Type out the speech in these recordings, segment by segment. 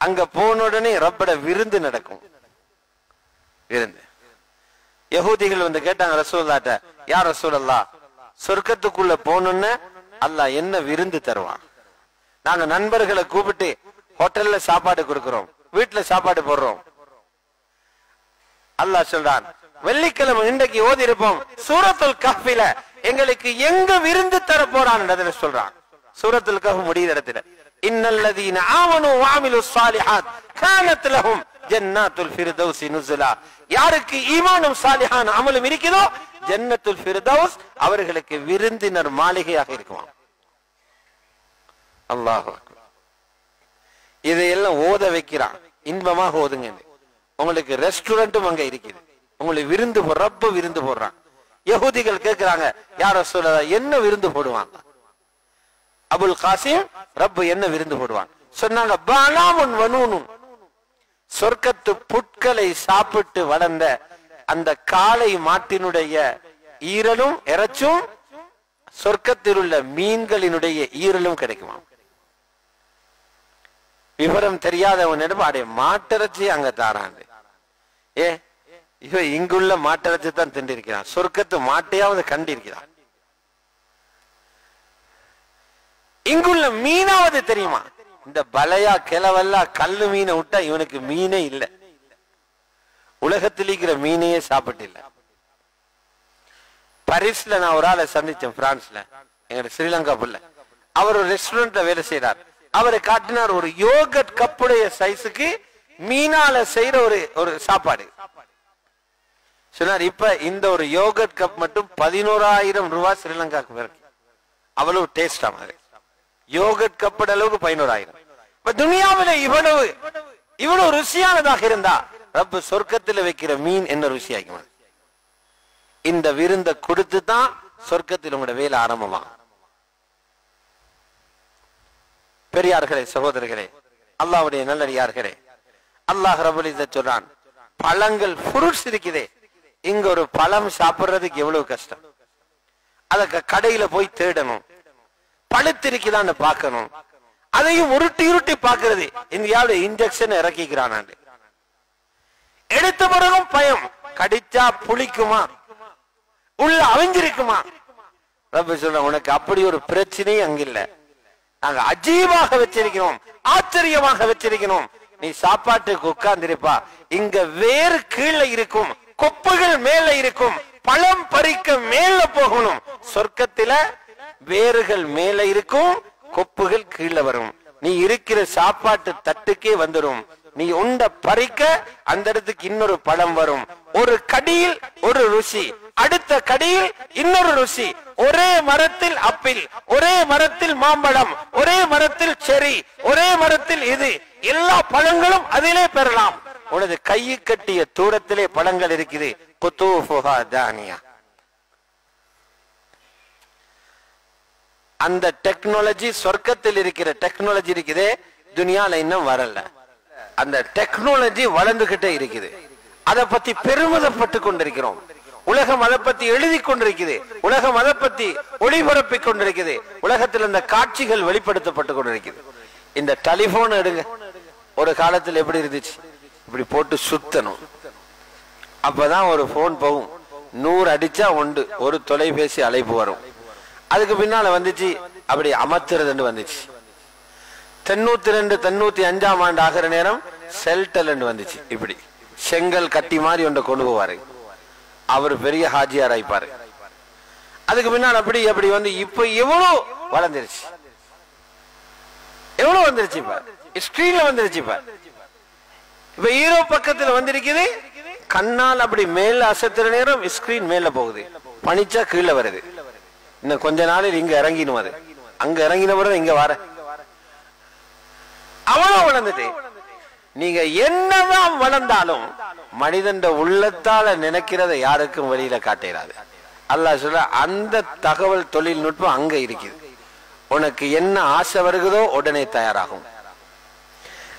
அங்க போன உடனே ரப்பட விருந்து நடக்கும். விருந்து. யஹூதிகள் வந்து கேட்டாங்க ரசூலுல்லாஹ்ட்ட, யா ரசூலல்லாஹ், சொர்க்கத்துக்குள்ள போனோன்னு அல்லாஹ் என்ன விருந்து தருவான்? நாங்க நண்பர்களை கூப்பிட்டு ஹோட்டல்ல சாப்பாடு கொடுக்கிறோம், வீட்டுல சாப்பாடு போடுறோம். அல்லாஹ் சொல்றான், வெள்ளிக்கிழமை இன்றைக்கு ஓதி இருப்போம் சூரத்துல் கஹ்ஃபில எங்களுக்கு எங்க விருந்து தர போறான்னு சொல்றான். சூரத்துல் கஹ்ஃப் முடிகிற இடத்துல இன்னல்லதீன ஆமனு வஅமிலுஸ் ஸாலிஹாத் கானத் லஹும் ஜன்னத்துல் ஃபிர்தௌஸ் நுஸுலா. யாருக்கு ஈமானும் சாலிஹான அமலும் இருக்குதோ ஜன்னத்துல் ஃபிர்தௌஸ் அவர்களுக்கு விருந்தினர் மாளிகையாக இருக்குமா. அல்லாஹ் அக்பர். இதையெல்லாம் ஓத வைக்கிறான், இன்பமாக ஓதுங்க. உங்களுக்கு ரெஸ்டாரண்ட்டும் அங்க இருக்குது, உங்களுக்கு விருந்து ரப்பு விருந்து போடுறான். யஹூதிகள் கேட்கிறாங்க, யா ரசூலல்லாஹ் என்ன விருந்து போடுவாங்க? அபுல் காசிம், ரப்பு என்ன விருந்து போடுவான்? சொன்னாங்க, பாலாமுன் வனூனுன், சொர்க்கத்து புட்களை சாப்பிட்டு வளர்ந்த அந்த காளை மாட்டினுடைய ஈரலும் இறைச்சும் சொர்க்கத்தில் உள்ள மீன்களினுடைய ஈரலும் கிடைக்குமா. விவரம் தெரியாதவனிடம் அடைய மாட்டிறைச்சி அங்க தாராண்டு. இவன் இங்குள்ள மாட்டிறைச்சி தான் திண்டிருக்கிறான், சொர்க்கத்து மாட்டையாவது கண்டிருக்கிறான். இங்குள்ள மீனாவது தெரியுமா? இந்த பலையா கிளவல்லா கல்லு மீனை விட்டா இவனுக்கு மீனே இல்லை. உலகத்தில் இருக்கிற மீனையே சாப்பிட்டு இல்ல. பாரிஸ்ல நான் ஒரு ஆளை சந்திச்சேன், பிரான்ஸ்ல, எங்க ஸ்ரீலங்கா புள்ள. அவர் ஒரு ரெஸ்டாரண்ட்ல வேலை செய்யறார். அவரை காட்டினார் ஒரு யோகட் கப்புடைய சைஸுக்கு மீனால செய்யற ஒரு சாப்பாடு. சொன்னார், இப்ப இந்த ஒரு யோகட் கப் மட்டும் 11,000 ரூபாய் ஸ்ரீலங்காக்கு இருக்கு. அவ்வளவு டேஸ்டா மாதிரி யோகட் கப்பட அளவுக்கு 11,000. இப்ப துனியாவில இவ்வளவு ருசியானதாக இருந்தா ரப்பு சொர்க்கத்தில் வைக்கிற மீன் என்ன ருசியாக்குமா. இந்த விருந்த கொடுத்து தான் சொர்க்கத்தில் உங்களோட வேலை ஆரம்பமா. பெரியார்களே, சகோதரர்களே, அல்லாஹ்வுடைய நல்லடியார்களே, அல்லாஹ் ரப்பல் இஸ்ஸத் சொல்றான், பழங்கள் ஃப்ரூட்ஸ் இருக்குதே, இங்க ஒரு பழம் சாப்பிடுறதுக்கு எவ்வளவு கஷ்டம். அத கடையில போய் தேடணும், பழுத்திருக்குதான்னு பார்க்கணும், அதையும் உருட்டி உருட்டி பார்க்கிறது. இந்தியாவில இன்ஜெக்ஷன் இறக்கிக்கிறான். எடுத்த பிறகும் பயம், கடிச்சா புளிக்குமா, உள்ள அவிஞ்சிருக்குமா. ரப்ப சொல்ற, உனக்கு அப்படி ஒரு பிரச்சனையும் அங்க இல்ல, நாங்க அஜீவாக வச்சிருக்கிறோம், ஆச்சரியமாக வச்சிருக்கிறோம். நீ சாப்பாட்டுக்கு உட்கார்ந்திருப்பா, இங்க வேறு கீழே இருக்கும், கொப்புகள் மேல இருக்கும், பழம் பறிக்க மேல போகணும். சொர்க்கத்தில வேர்கள் மேல இருக்கும், கொப்புகள் கீழே வரும். நீ இருக்கிற சாப்பாட்டு தட்டுக்கே வந்துடும். நீ உண்ட பறிக்க அந்த இடத்துக்கு இன்னொரு பழம் வரும். ஒரு கடியில் ஒரு ருசி, அடுத்த கடியில் இன்னொரு ருசி. ஒரே மரத்தில் ஆப்பிள், ஒரே மரத்தில் மாம்பழம், ஒரே மரத்தில் செரி, ஒரே மரத்தில் இது, எல்லா பழங்களும் அதிலே பெறலாம். உனது கையை கட்டிய தூரத்திலே பழங்கள் இருக்குது. குதூஃபுஹா தானியா. அந்த டெக்னாலஜி சொர்க்கத்தில் இருக்கிற டெக்னாலஜி இருக்குதே, துனியால இன்னும் வரல. அந்த டெக்னாலஜி வளர்ந்துகிட்டே இருக்குது. அதை பத்தி பெருமிதப்பட்டு கொண்டிருக்கிறோம். உலகம் அதை பத்தி எழுதி கொண்டிருக்குது, உலகம் அதை பத்தி ஒளிபரப்பிக் கொண்டிருக்குது. உலகத்தில் இந்த காட்சிகள் வெளிப்படுத்தப்பட்டு கொண்டிருக்குது. இந்த டெலிபோன் எடுங்க, ஒரு காலத்தில் எப்படி இருந்துச்சு, இப்படி போட்டு சுத்தணும், அப்பதான் ஒரு போன் போகும். 100 அடிச்சா உண்டு, ஒரு தொலைபேசி அழைப்பு வரும். அதுக்கு பின்னால வந்துச்சு அப்படி அமர்த்துறது வந்துச்சு. 92 95ஆம் ஆண்டு ஆகிற நேரம் செல்டல் வந்துச்சு. இப்படி செங்கல் கட்டி மாதிரி ஒன்றை கொண்டு போவாரு, அவர் பெரிய ஹாஜியார் ஆயிப்பாரு. அதுக்கு பின்னால் அப்படி அப்படி வந்து இப்ப எவ்வளவு வளர்ந்துருச்சு, எவ்வளவு வந்துருச்சு. இப்ப ஸ்கிரீன்ல வந்துருச்சு. இப்ப ஹீரோ பக்கத்துல வந்திருக்குது, கண்ணால் அப்படி மேல அசத்துற நேரம் ஸ்கிரீன் மேல போகுது, பனிச்சா கீழே வருது. இன்னும் கொஞ்ச நாளில் இங்க இறங்கினும், அது அங்க இறங்கின பிறகு இங்க வர அவ்வளவு வளர்ந்துட்டு. நீங்க என்னதான் வளர்ந்தாலும் மனிதன் உள்ளத்தால நினைக்கிறத யாருக்கும் வெளியில காட்டிடாது. அல்லாஹ் சொல்ல, அந்த தகவல் தொழில்நுட்பம் அங்க இருக்குது. உனக்கு என்ன ஆசை வருகிறதோ உடனே தயாராகும்.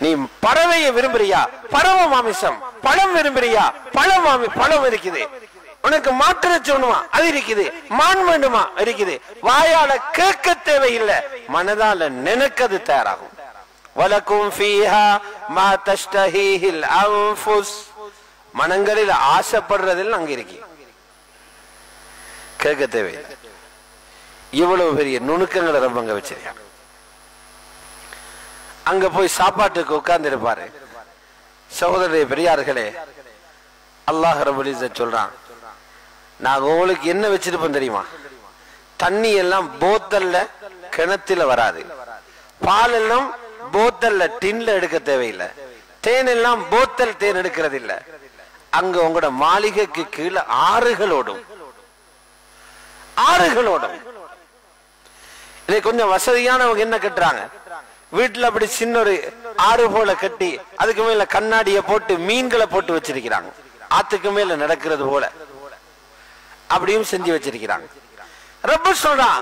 நீ பறவையை விரும்புறியா, பறவை மாமிசம், பழம் விரும்புறியா, பழம் இருக்குது. உனக்கு மாற்றிச்சு வேணுமா, அது இருக்குது. மான் வேண்டுமா, இருக்குது. வாயால கேட்க தேவையில்லை, மனதால நினைக்கிறது தயாராகும். வலக்கும் ஃபீஹா மா தஷ்தஹீஹில் அன்ஃபுஸ். மனங்களில் ஆசைப்படுறதில் அங்க இருக்கு. கேட்க தேவையில்லை. இவ்வளவு பெரிய நுணுக்கங்களை ரொம்ப அங்க வச்சிருக்காங்க. அங்க போய் சாப்பாட்டுக்கு உட்கார்ந்து இருப்பாரு. சகோதரரே, பெரியார்களே, அல்லாஹ் ரப்பல் இஸ்ஸத் சொல்றான், நாங்க உங்களுக்கு என்ன வச்சிருப்போம் தெரியுமா? தண்ணி எல்லாம் போத்தல்ல கிணத்துல வராது, பால் எல்லாம் போத்தல்ல டின்ல எடுக்க தேவையில்லை, தேன் எல்லாம் போத்தல் தேன் எடுக்கிறது இல்ல. அங்க உங்களோட மாளிகைக்கு கீழே ஆறுகளோடும் ஆறுகளோடும். இதை கொஞ்சம் வசதியானவங்க என்ன கட்டுறாங்க, வீட்டுல அப்படி சின்ன ஒரு ஆறு போல கட்டி அதுக்கு மேல கண்ணாடிய போட்டு மீன்களை போட்டு வச்சிருக்கிறாங்க. ஆத்துக்கு மேல நடக்கிறது போல அப்படியும் செஞ்சு வச்சிருக்கிறாங்க. ரப்பு சொல்றான்,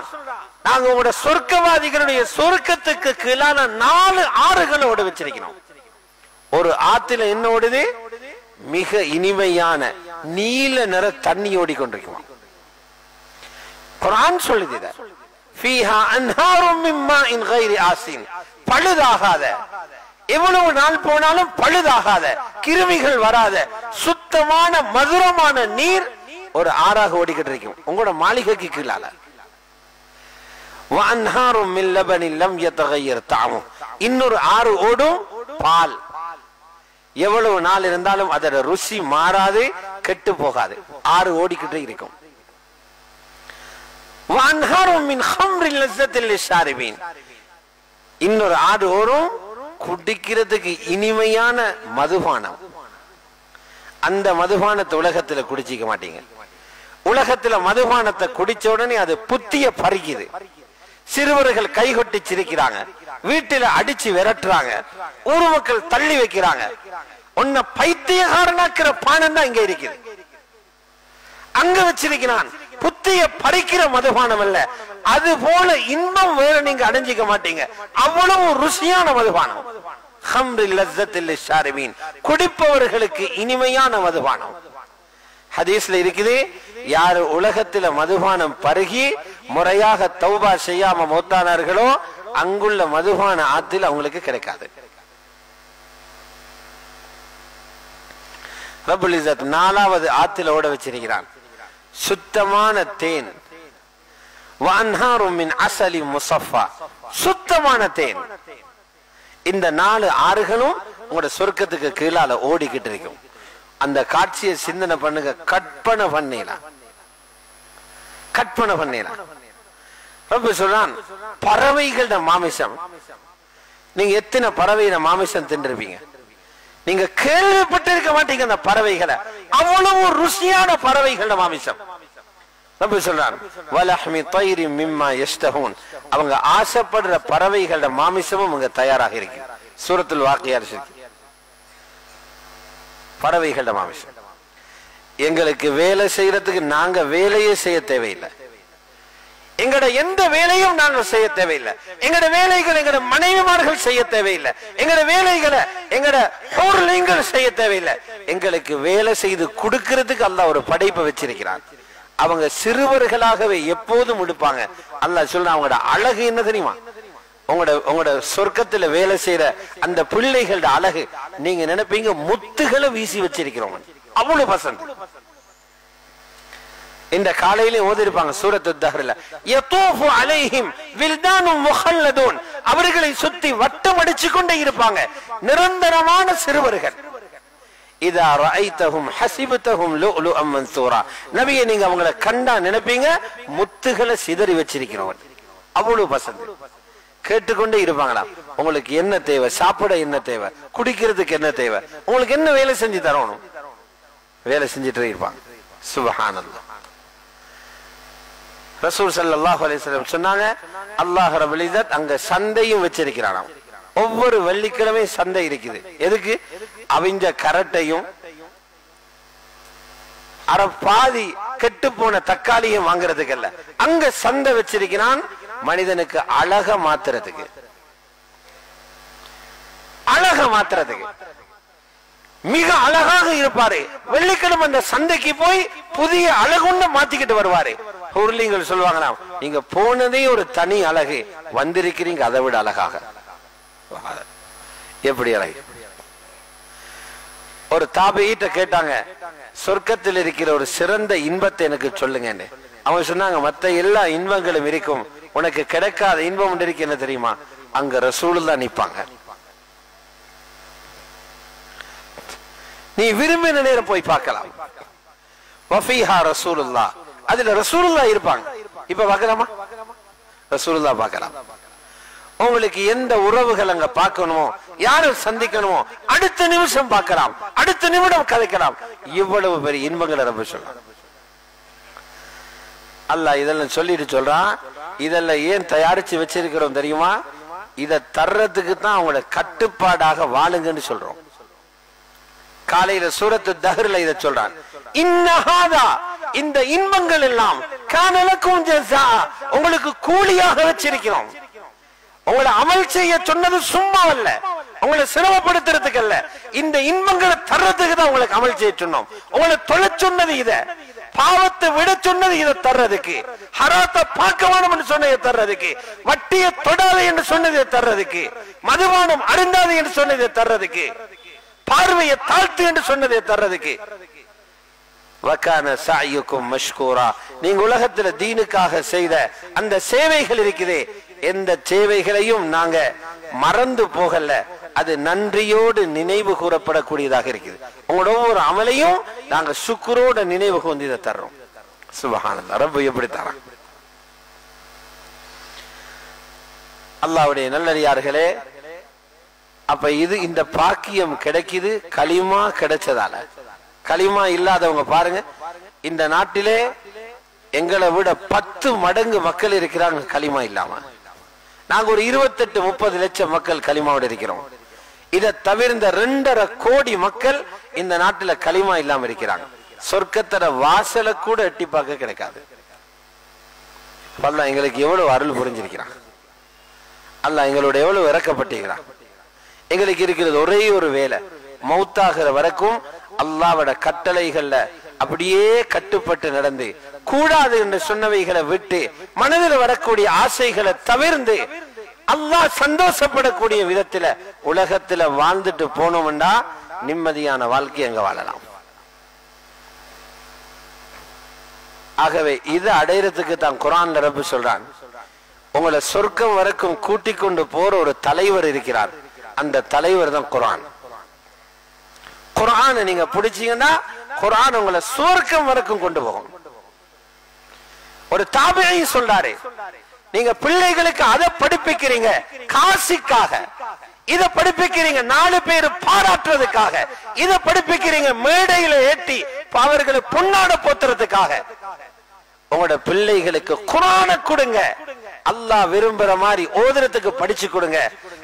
நாங்க உங்களோட சொர்க்கவாதிகளுடைய சொர்க்கத்துக்கு கீழான 4 ஆறுகளோடு வச்சிருக்கிறோம். ஒரு ஆத்துல என்ன ஓடுது? மிக இனிமையான நீல நிற தண்ணி ஓடிக்கொண்டிருக்கும். குர்ஆன் சொல்லுது, ஃபீஹா அன்ஹாரும் மின் மாஇன் கைரி ஆசின். பழுதாகாத, எவ்வளவு நாள் போனாலும் பழுதாகாத, கிருமிகள் வராத சுத்தமான மதுரமான நீர் ஒரு ஆறாக ஓடிக்கிட்டு இருக்கும் உங்களோட மாளிகைக்கு கீழால. வஅன்ஹாரும் மின் லபனின் லம் யதகய்யர் தஅமு. இன்னொரு ஆறு ஓடும் பால், எவ்வளவு நாள் இருந்தாலும் அதோட ருசி மாறாது, கெட்டு போகாது, ஆறு ஓடிக்கிட்டு இருக்கும். வஅன்ஹாரும் மின் ஹம்ரின் லஸ்ஸத்தில் லிஷாரிபீன். இன்னொரு ஆறு ஓடும் குடிக்கிறதுக்கு இனிமையான மதுபானம். அந்த மதுபானத்தை உலகத்துல குடிச்சிக்க மாட்டீங்க. உலகத்துல மதுபானத்தை குடிச்ச உடனே அது புத்திய பறிக்குது. சிறுவர்கள் கைகொட்டி சிரிக்கிறாங்க, வீட்டில அடிச்சு விரட்டுறாங்க, ஊர் மக்கள் தள்ளி வைக்கிறாங்க. உன்னை பைத்தியகாரனாக்கிற பானம் தான் இங்க இருக்குது. அங்க வச்சிருக்கிறான். புத்திய பறிக்கிற மதுபானம் அல்ல, அது போல இன்பம் வேற நீங்க அடைஞ்சிக்க மாட்டீங்க. அவ்வளவு ருசியான மதுபானம். ஹம்ரில் லஸ்ஸத்தில் லிஷாரிபீன். குடிப்பவர்களுக்கு இனிமையான மதுபானம். ஹதீஸ்ல இருக்குது, யாரு உலகத்துல மதுபானம் பருகி முறையாக தௌபா செய்யாம மௌத்தானார்களோ அங்குள்ள மதுபான ஆத்தில் அவங்களுக்கு கிடைக்காது. ரப்புல் இஸ்ஸத் 4வது ஆத்துல ஓட வச்சிருக்கிறான், சுத்தமான தேன். வஅன்ஹாரும் மின் அஸலி முஸஃபா. சுத்தமான தேன். இந்த 4 ஆறுகளும் உங்களோட சொர்க்கத்துக்கு கீழால ஓடிக்கிட்டு இருக்கும். அந்த காட்சியை சிந்தனை பண்ணுங்க, கற்பனை பண்ணலாம், கற்பனை பண்ணலாம். ரப்பு சொல்றான், பறவைகளோட மாமிசம். நீங்க எத்தனை பறவையோட மாமிசம் தின்றிருப்பீங்க? நீங்க கேள்விப்பட்டிருக்க மாட்டீங்க அந்த பறவைகளை. அவ்வளவு ருசியான பறவைகளோட மாமிசம். ரப்பு சொல்றான், வலஹ்மி தைரி மிம்மா யஷ்தஹூன். அவங்க ஆசைப்படுற பறவைகளோட மாமிசமும் அங்க தயாராக இருக்கு. சூரத்துல் வாக்கியா இருக்கு பறவைகளோட மாமிசம். எங்களுக்கு வேலை செய்யறதுக்கு நாங்க வேலையே செய்ய தேவையில்லை. எங்கட எந்த வேலையும் நாங்க செய்ய தேவையில்லை. எங்கட வேலைகள் எங்கட மனைவிமார்கள் செய்ய தேவையில்லை. எங்கட வேலைகளை எங்கட ஹூர்லிங்கள் செய்ய தேவையில்லை. எங்களுக்கு வேலை செய்து கொடுக்கிறதுக்கு அல்லாஹ் ஒரு படைப்பை வச்சிருக்கிறான். அவங்க சிறுவர்களாகவே எப்போதும் எடுப்பாங்க. அல்லாஹ் சொல்றான், அவங்களோட அழகு என்ன தெரியுமா? உங்களோட சொர்க்கத்துல வேலை செய்யற அந்த பிள்ளைகளோட அழகு நீங்க நினைப்பீங்க முத்துகளை வீசி வச்சிருக்கிறோம். அவ்வளவு பசங்க. இந்த காலையிலே ஓதிருப்பாங்க சூரத்து தஹ்ர்ல, யதூஃபு அலைஹிம் வில்தானும் முஹல்லதூன். அவர்களை சுத்தி வட்டம் அடிச்சு கொண்டே இருப்பாங்க நிரந்தரமான சிறுவர்கள். இதா ரஐதஹும் ஹஸிபதஹும் லுஅலுஅம் மன்சூரா. நபியே, நீங்க அவங்களை கண்டா நினைப்பீங்க முத்துகளை சிதறி வச்சிருக்கிறோம். அவ்வளவு பசங்க கேட்டுக்கொண்டே இருப்பாங்களா? உங்களுக்கு என்ன தேவை? சாப்பிட என்ன தேவை? குடிக்கிறதுக்கு என்ன தேவை? உங்களுக்கு என்ன வேலை செஞ்சு தரணும்? வேலை செஞ்சுட்டே இருப்பாங்க. சுப்ஹானல்லாஹ். ரசூல் ஸல்லல்லாஹு அலைஹி வஸல்லம் சொன்னாங்க, அல்லாஹ் ரப்பல் இஸ்ஸத் அங்க சந்தையும் வச்சிருக்கிறானாம். ஒவ்வொரு வெள்ளிக்கிழமை சந்தை இருக்குது. எதுக்கு? அவிஞ்ச கரட்டையும் பாதி கெட்டு போன தக்காளியும் வாங்குறதுக்கு அல்ல. அங்க சந்தை வச்சிருக்கிறான் மனிதனுக்கு அழக மாத்துறதுக்கு. அழக மாத்துறதுக்கு மிக அழகாக இருப்பாரு. வெள்ளிக்கிழமை அந்த சந்தைக்கு போய் புதிய அழகுன்னு மாத்திக்கிட்டு வருவாரு. பொருளிங்கள் சொல்லுவாங்களாம், நீங்க போனதே ஒரு தனி அழகு, வந்திருக்கிறீங்க அதை விட அழகாக. எப்படி அழகு. ஒரு தாபியிட்ட கேட்டாங்க, சொர்க்கத்தில் இருக்கிற ஒரு சிறந்த இன்பத்தை எனக்கு சொல்லுங்கன்னு. அவங்க சொன்னாங்க, மற்ற எல்லா இன்பங்களும் இருக்கும், உனக்கு கிடைக்காத இன்பம் ஒன்று இருக்கு, என்ன தெரியுமா? அங்க ரசூலுல்லாஹ் நிப்பாங்க. நீ விரும்பின நேரம் போய் பார்க்கலாம். வஃபீஹா ரசூலுல்லாஹ், அதுல ரசூலுல்லாஹ் இருப்பாங்க. இப்ப பார்க்கலாமா? ரசூலுல்லாஹ் பார்க்கலாம். உங்களுக்கு எந்த உறவுகள் அங்க பார்க்கணுமோ, யாரை சந்திக்கணுமோ, அடுத்த நிமிஷம் பார்க்கலாம், அடுத்த நிமிடம் கதைக்கலாம். இவ்வளவு பெரிய இன்பங்களை ரப்ப சொல்றான். அல்லாஹ் இதெல்லாம் சொல்லிட்டு சொல்றான், இதெல்லாம் ஏன் தயாரிச்சு வச்சிருக்கிறோம் தெரியுமா? இதை தர்றதுக்கு தான் அவங்கள கட்டுப்பாடாக வாழுங்கன்னு சொல்றோம். காலையில சூரத்து தஹ்ர்ல இதை சொல்றான், இன்னஹாதா, இந்த இன்பங்கள் எல்லாம் கானலக்கும் ஜஸா, உங்களுக்கு கூலியாக வச்சிருக்கிறோம். உங்களை அமல் செய்ய சொன்னது சும்மா அல்ல, உங்களை சிரமப்படுத்துறதுக்கு அல்ல, இந்த இன்பங்களை தர்றதுக்கு தான் உங்களுக்கு அமல் செய்ய சொன்னோம். உங்களை தொலை சொன்னது இத, பாவத்தை விட சொன்னது இதை தர்றதுக்கு, ஹராத்தை பார்க்க வேணும் என்று சொன்னதை தர்றதுக்கு, வட்டியை தொடாது என்று சொன்னதை தர்றதுக்கு, மதுபானம் அருந்தாது என்று சொன்னதை தர்றதுக்கு, பார்வையை தாழ்த்து என்று சொன்னதை தர்றதுக்கு. வகான சாயுக்கும் மஷ்கூரா, நீங்க உலகத்துல தீனுக்காக செய்த அந்த சேவைகள் இருக்குதே, எந்த சேவைகளையும் நாங்க மறந்து போகல, அது நன்றியோடு நினைவு கூறப்படக்கூடியதாக இருக்குது. உங்களோட ஒவ்வொரு அமலையும் நாங்க சுக்குரோட நினைவு கூர்ந்து இதை தர்றோம். சுப்ஹானல்லாஹ், ரப்பு எப்படி தரான். அல்லாஹ்வுடைய நல்லடியார்களே, அப்ப இது இந்த பாக்கியம் கிடைக்குது கலிமா கிடைச்சதால. கலிமா இல்லாதவங்க பாருங்க, இந்த நாட்டிலே எங்களை விட 10 மடங்கு மக்கள் இருக்கிறாங்க கலிமா இல்லாம. நாங்க ஒரு 28-30 லட்சம் மக்கள் கலிமாவோட இருக்கிறோம். இதை தவிர்ந்த 2.5 கோடி மக்கள் இந்த நாட்டுல கலிமா இல்லாம இருக்கிறாங்க. சொர்க்கத்தர வாசல கூட எட்டி பார்க்க கிடைக்காது. அல்லாஹ் எங்களுக்கு எவ்வளவு அருள் புரிஞ்சிருக்கிறான், அல்லாஹ் எங்களோட எவ்வளவு இறக்கப்பட்டிருக்கிறான். எங்களுக்கு இருக்கிறது ஒரே ஒரு வேலை, மௌத்தாகிற வரைக்கும் அல்லாஹ்வோட கட்டளைகள்ல அப்படியே கட்டுப்பட்டு நடந்து, கூடாது என்று சொன்னவைகளை விட்டு, மனதில் வரக்கூடிய ஆசைகளை தவிர்ந்து, அல்லாஹ் சந்தோஷப்படக்கூடிய விதத்துல உலகத்துல வாழ்ந்துட்டு போனோம்னா நிம்மதியான வாழ்க்கை அங்க வாழலாம். ஆகவே இது அடையறதுக்கு தான் குர்ஆன்ல ரப்பு சொல்றான், உங்களை சொர்க்கம் வரைக்கும் கூட்டிக் கொண்டு போற ஒரு தலைவர் இருக்கிறார், அந்த தலைவர் தான் குர்ஆன். குர்ஆனை நீங்க பிடிச்சீங்கன்னா குர்ஆன் உங்களை சொர்க்கம் வரைக்கும் கொண்டு போகும். ஒரு தாபிஈ சொல்றாரு, நீங்க பிள்ளைகளுக்கு அதை படிப்பிக்கிறீங்க காசிக்காக, இத படிப்பிக்கிறீங்க 4 பேர் பாராட்டுறதுக்காக, இத படிப்பிக்கிறீங்க மேடையில ஏற்றி அவர்களை பொன்னாட போத்துறதுக்காக. உங்களோட பிள்ளைகளுக்கு குர்ஆனை கொடுங்க, அல்லாஹ் விரும்புற மாதிரி ஓதுறதுக்கு படிச்சு கொடுங்க,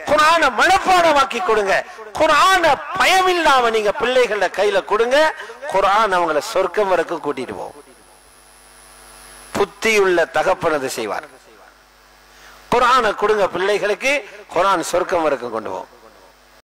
குர்ஆனை மனப்பாடமாக்கி கொடுங்க, குர்ஆனை பயமில்லாம நீங்க பிள்ளைகள கையில கொடுங்க, குர்ஆன் அவங்களை சொர்க்கம் வரைக்கும் கூட்டிட்டு போகும். புத்தியுள்ள தகப்பனது செய்வார். குர்ஆனை கொடுங்க பிள்ளைகளுக்கு, குர்ஆன் சொர்க்கம் வரைக்கும் கொண்டு போகும்.